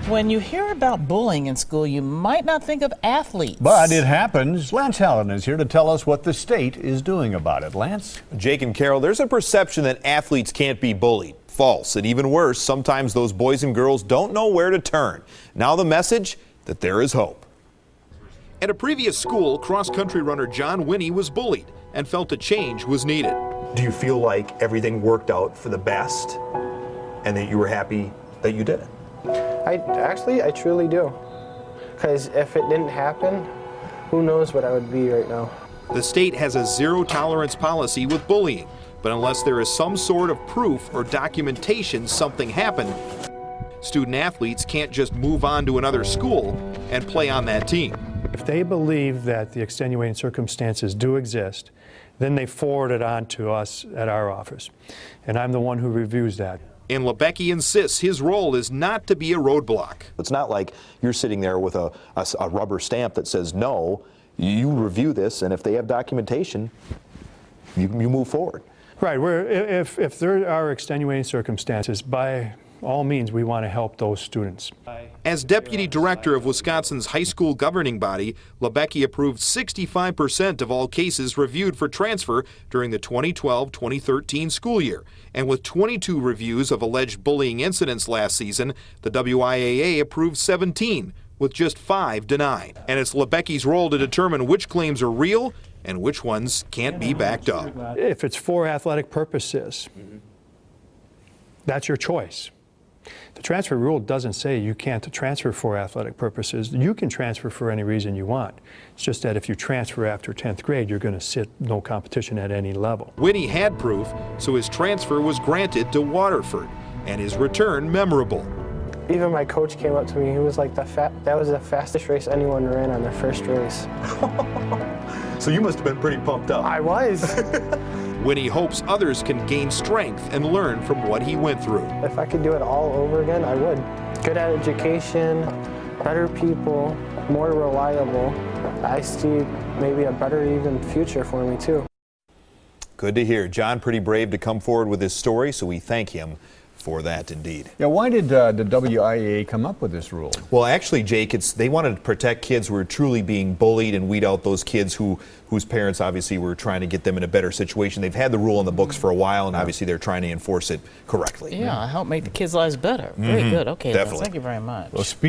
When you hear about bullying in school, you might not think of athletes. But it happens. Lance Allen is here to tell us what the state is doing about it. Lance? Jake and Carol, there's a perception that athletes can't be bullied. False. And even worse, sometimes those boys and girls don't know where to turn. Now the message that there is hope. At a previous school, cross-country runner John Winnie was bullied and felt a change was needed. Do you feel like everything worked out for the best and that you were happy that you did it? I truly do. Because if it didn't happen, who knows what I would be right now. The state has a zero-tolerance policy with bullying, but unless there is some sort of proof or documentation something happened, student athletes can't just move on to another school and play on that team. If they believe that the extenuating circumstances do exist, then they forward it on to us at our office, and I'm the one who reviews that. And Lebecki insists his role is not to be a roadblock. It's not like you're sitting there with a rubber stamp that says no. You review this, and if they have documentation, you move forward. Right. If there are extenuating circumstances, by all means, we want to help those students. As deputy director of Wisconsin's high school governing body, Lebecki approved 65% of all cases reviewed for transfer during the 2012-2013 school year. And with 22 reviews of alleged bullying incidents last season, the WIAA approved 17, with just 5 denied. And it's Lebecki's role to determine which claims are real and which ones can't be backed up. If it's for athletic purposes, that's your choice. The transfer rule doesn't say you can't transfer for athletic purposes. You can transfer for any reason you want. It's just that if you transfer after 10th grade, you're going to sit no competition at any level. Winnie had proof, so his transfer was granted to Waterford, and his return memorable. Even my coach came up to me. He was like, that was the fastest race anyone ran on their first race. So you must have been pretty pumped up. I was. Winnie hopes others can gain strength and learn from what he went through. If I could do it all over again, I would. Good at education, better people, more reliable. I see maybe a better even future for me too. Good to hear. John, pretty brave to come forward with his story, so we thank him for that indeed. Yeah, why did the WIAA come up with this rule? Well, actually, Jake, they wanted to protect kids who were truly being bullied and weed out those kids whose parents obviously were trying to get them in a better situation. They've had the rule in the books for a while, and obviously they're trying to enforce it correctly. Yeah, help make the kids' lives better. Very good. Okay, definitely. Thank you very much. Well,